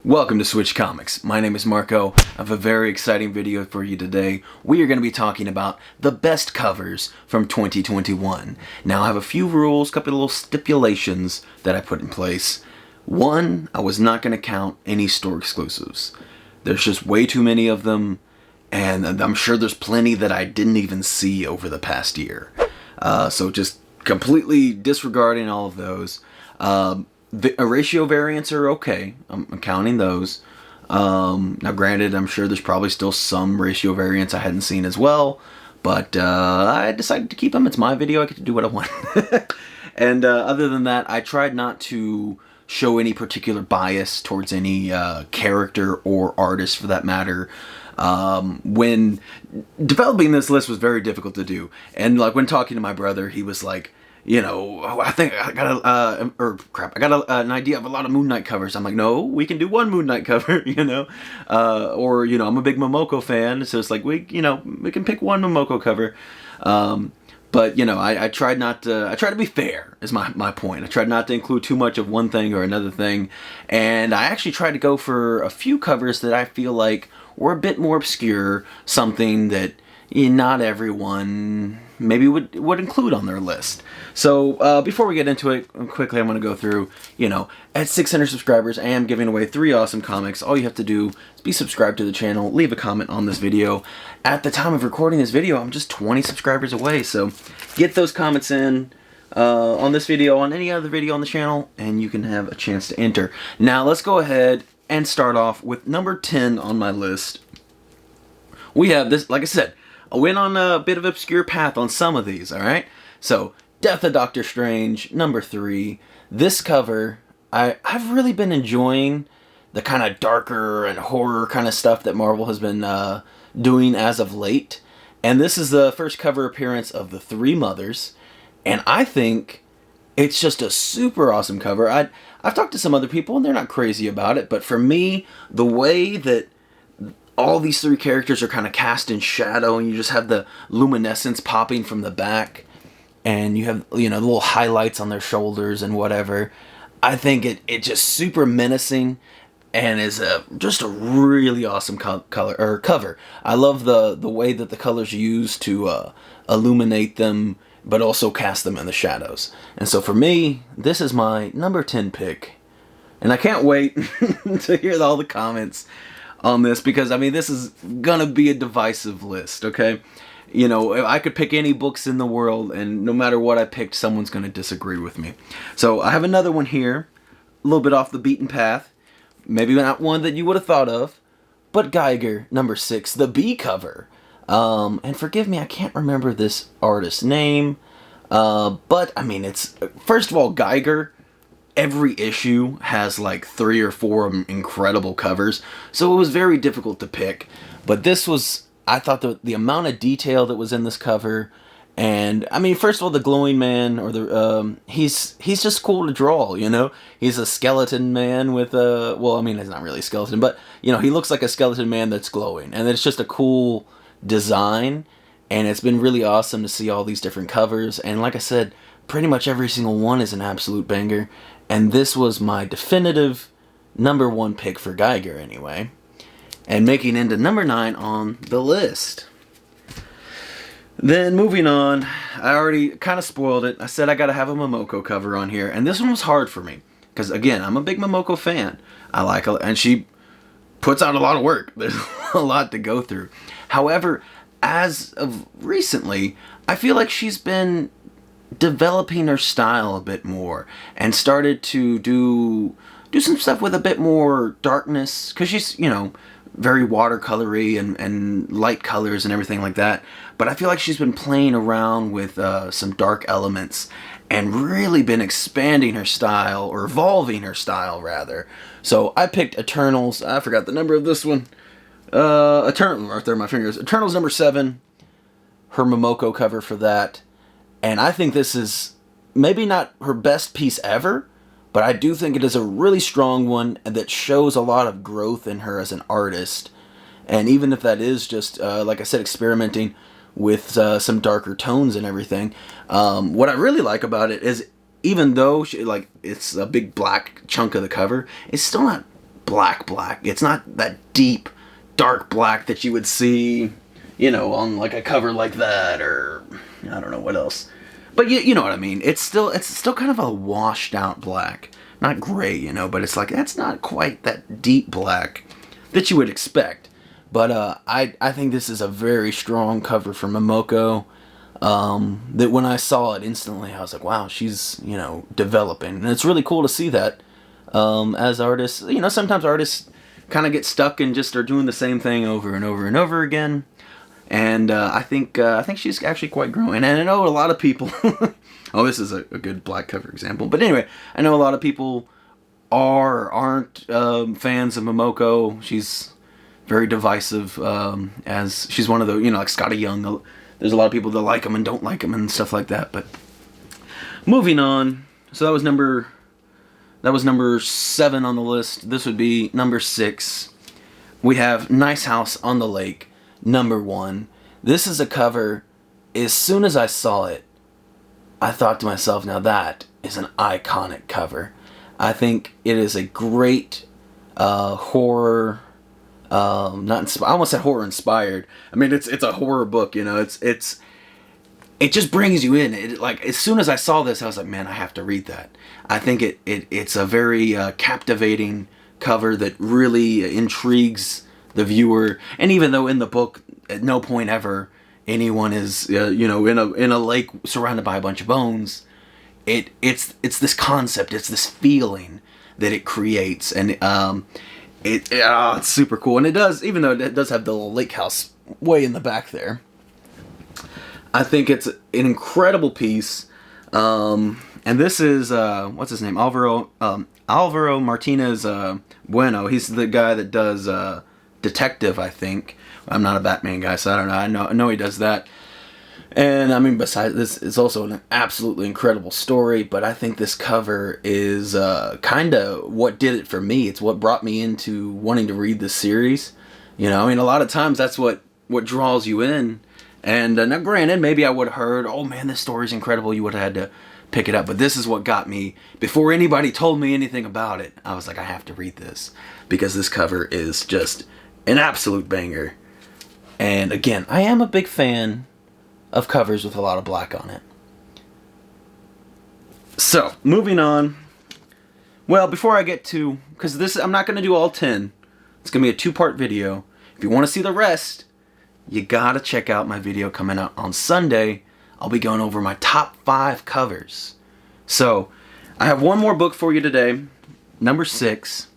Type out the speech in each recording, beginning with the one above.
Welcome to Switch Comics. My name is Marco. I have a very exciting video for you today. We are going to be talking about the best covers from 2021. Now I have a few rules, a couple of little stipulations that I put in place. One, I was not going to count any store exclusives. There's just way too many of them, and I'm sure there's plenty that I didn't even see over the past year. So just completely disregarding all of those. Ratio variants are okay. I'm counting those. Now granted, I'm sure there's probably still some ratio variants I hadn't seen as well, but I decided to keep them. It's my video. I get to do what I want. And other than that, I tried not to show any particular bias towards any character or artist for that matter. When developing this list was very difficult to do. And like when talking to my brother, he was like, you know, I think I got an idea of a lot of Moon Knight covers. I'm like, no, we can do one Moon Knight cover, you know, or, you know, I'm a big Momoko fan. So it's like, we can pick one Momoko cover. But, you know, I tried not to, I tried to be fair is my point. I tried not to include too much of one thing or another thing. And I actually tried to go for a few covers that I feel like were a bit more obscure, something that not everyone maybe would include on their list. So before we get into it, quickly I'm going to go through, you know, at 600 subscribers I am giving away 3 awesome comics. All you have to do is be subscribed to the channel, leave a comment on this video. At the time of recording this video, I'm just 20 subscribers away, so get those comments in on this video, on any other video on the channel, and you can have a chance to enter. Now let's go ahead and start off with number 10 on my list. We have this, like I said, I went on a bit of an obscure path on some of these, alright? So, Death of Doctor Strange, number 3. This cover, I've really been enjoying the kind of darker and horror kind of stuff that Marvel has been doing as of late. And this is the first cover appearance of the 3 mothers. And I think it's just a super awesome cover. I've talked to some other people and they're not crazy about it. But for me, the way that all these 3 characters are kind of cast in shadow, and you just have the luminescence popping from the back, and you have, you know, the little highlights on their shoulders and whatever. I think it just super menacing, and is just a really awesome cover. I love the way that the colors used to illuminate them, but also cast them in the shadows. And so for me, this is my number 10 pick, and I can't wait to hear all the comments on this, because I mean this is gonna be a divisive list, okay? You know, I could pick any books in the world, and no matter what I picked, someone's gonna disagree with me. So I have another one here, a little bit off the beaten path, maybe not one that you would have thought of, but Geiger, number 6, the B cover. And forgive me, I can't remember this artist's name, but I mean, it's, first of all, Geiger, every issue has like 3 or 4 incredible covers, so it was very difficult to pick. But this was, I thought the amount of detail that was in this cover, and I mean, first of all, the glowing man, or the he's just cool to draw, you know. He's a skeleton man with a, well, I mean, he's not really a skeleton, but you know, he looks like a skeleton man that's glowing, and it's just a cool design. And it's been really awesome to see all these different covers, and like I said, pretty much every single one is an absolute banger. And this was my definitive number 1 pick for Geiger anyway. And making into number 9 on the list. Then moving on, I already kind of spoiled it. I said I gotta have a Momoko cover on here. And this one was hard for me. Because again, I'm a big Momoko fan. I like her, and she puts out a lot of work. There's a lot to go through. However, as of recently, I feel like she's been developing her style a bit more, and started to do some stuff with a bit more darkness, because she's, you know, very watercolory and light colors and everything like that. But I feel like she's been playing around with some dark elements, and really been expanding her style, or evolving her style rather. So I picked Eternals. I forgot the number of this one. Eternal, right there, my fingers. Eternals number 7, her Momoko cover for that. And I think this is maybe not her best piece ever, but I do think it is a really strong one, and that shows a lot of growth in her as an artist. And even if that is just, like I said, experimenting with some darker tones and everything, what I really like about it is, even though it's a big black chunk of the cover, it's still not black. It's not that deep, dark black that you would see, you know, on like a cover like that, or I don't know what else. But you know what I mean. It's still kind of a washed out black. Not gray, you know, but it's like, that's not quite that deep black that you would expect. But I think this is a very strong cover for Momoko. That when I saw it instantly, I was like, wow, she's, you know, developing. And it's really cool to see that as artists. You know, sometimes artists kind of get stuck and just are doing the same thing over and over and over again. And I think she's actually quite growing. And I know a lot of people... oh, this is a good black cover example. But anyway, I know a lot of people aren't fans of Momoko. She's very divisive, as she's one of the, you know, like Scotty Young. There's a lot of people that like him and don't like him and stuff like that. But moving on. So that was number 7 on the list. This would be number 6. We have Nice House on the Lake, number 1. This is a cover. As soon as I saw it, I thought to myself, now that is an iconic cover. I think it is a great horror. I almost said horror inspired. I mean, it's a horror book, you know. It just brings you in. It, like, as soon as I saw this, I was like, man, I have to read that. I think it's a very captivating cover that really intrigues the viewer. And even though in the book, at no point ever anyone is you know, in a lake surrounded by a bunch of bones, it's this concept, it's this feeling that it creates, and it's super cool. And it does, even though it does have the little lake house way in the back there, I think it's an incredible piece. And this is what's his name, Alvaro Martinez Bueno. He's the guy that does Detective, I think. I'm not a Batman guy, so I don't know. I know he does that. And I mean, besides this, it's also an absolutely incredible story. But I think this cover is kind of what did it for me. It's what brought me into wanting to read this series. You know, I mean, a lot of times that's what draws you in. And now, granted, maybe I would have heard, oh man, this story's incredible. You would have had to pick it up. But this is what got me. Before anybody told me anything about it, I was like, I have to read this, because this cover is just an absolute banger. And again, I am a big fan of covers with a lot of black on it. So, moving on. Well, before I get to, because this, I'm not going to do all 10. It's going to be a 2-part video. If you want to see the rest, you got to check out my video coming out on Sunday. I'll be going over my top 5 covers. So, I have one more book for you today, number 6.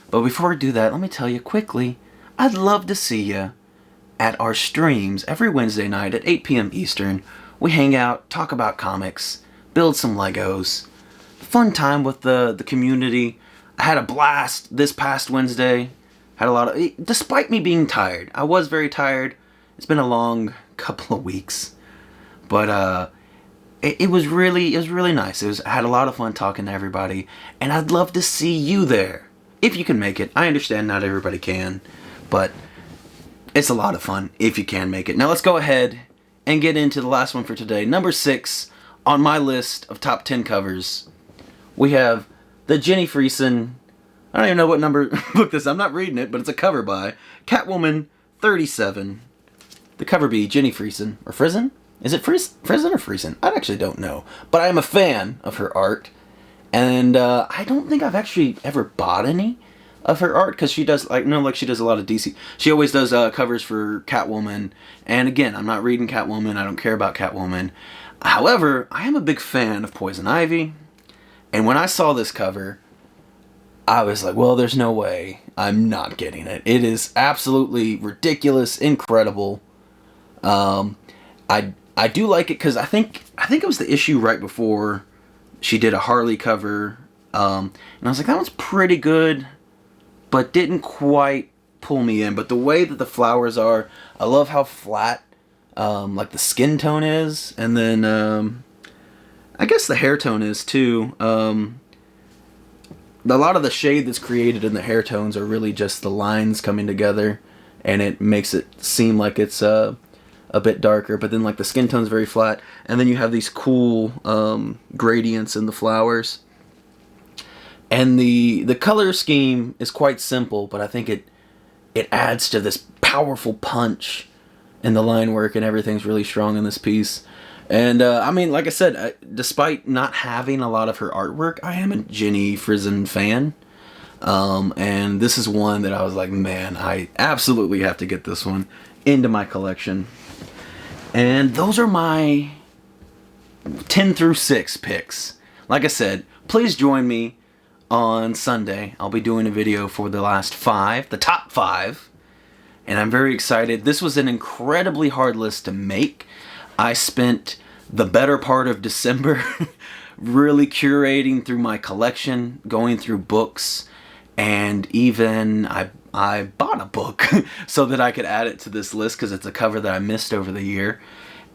But before I do that, let me tell you quickly, I'd love to see you at our streams every Wednesday night at 8 p.m. Eastern. We hang out, talk about comics, build some Legos. Fun time with the community. I had a blast this past Wednesday. Had a lot of, despite me being tired. I was very tired. It's been a long couple of weeks. But it was really nice. I had a lot of fun talking to everybody. And I'd love to see you there. If you can make it. I understand not everybody can. But it's a lot of fun if you can make it. Now let's go ahead and get into the last one for today. Number 6 on my list of top 10 covers. We have the Jenny Friesen. I don't even know what number book this is. I'm not reading it, but it's a cover by Catwoman 37. The cover be Jenny Friesen. Or Friesen? Is it Friesen or Friesen? I actually don't know. But I am a fan of her art. And I don't think I've actually ever bought any of her art, because she does, like, she does a lot of DC. She always does covers for Catwoman. And again, I'm not reading Catwoman. I don't care about Catwoman. However, I am a big fan of Poison Ivy. And when I saw this cover, I was like, well, there's no way I'm not getting it. It is absolutely ridiculous, incredible. I do like it because I think it was the issue right before she did a Harley cover. And I was like, that one's pretty good, but didn't quite pull me in. But the way that the flowers are, I love how flat, like the skin tone is, and then I guess the hair tone is too. A lot of the shade that's created in the hair tones are really just the lines coming together, and it makes it seem like it's a bit darker. But then, like, the skin tone's very flat, and then you have these cool gradients in the flowers. And the color scheme is quite simple, but I think it adds to this powerful punch, and the line work and everything's really strong in this piece. And I mean, like I said, despite not having a lot of her artwork, I am a Jenny Frison fan. And this is one that I was like, man, I absolutely have to get this one into my collection. And those are my 10 through 6 picks. Like I said, please join me on Sunday. I'll be doing a video for the last 5, the top 5. And I'm very excited. This was an incredibly hard list to make. I spent the better part of December really curating through my collection, going through books, and even I bought a book so that I could add it to this list because it's a cover that I missed over the year.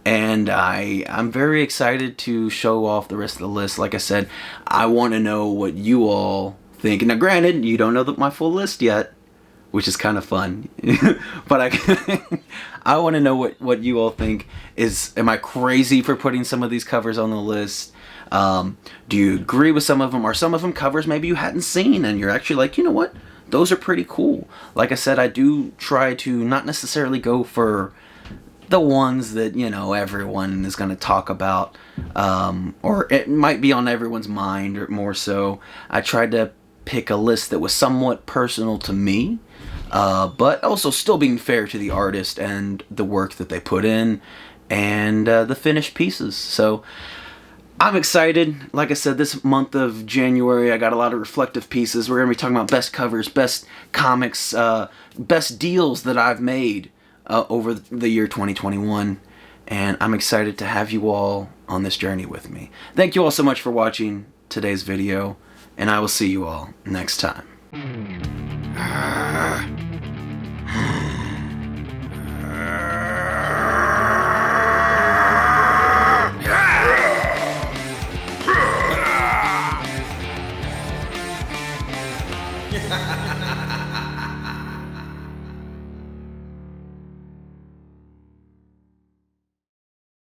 And I'm very excited to show off the rest of the list. Like I said, I want to know what you all think. Now granted, you don't know my full list yet, which is kind of fun. But I want to know what you all think. Am I crazy for putting some of these covers on the list? Do you agree with some of them? Are some of them covers maybe you hadn't seen and you're actually like, you know what? Those are pretty cool. Like I said, I do try to not necessarily go for the ones that, you know, everyone is going to talk about, or it might be on everyone's mind, or more so. I tried to pick a list that was somewhat personal to me, but also still being fair to the artist and the work that they put in, and the finished pieces. So I'm excited. Like I said, this month of January, I got a lot of reflective pieces. We're going to be talking about best covers, best comics, best deals that I've made over the year 2021. And I'm excited to have you all on this journey with me. Thank you all so much for watching today's video, and I will see you all next time.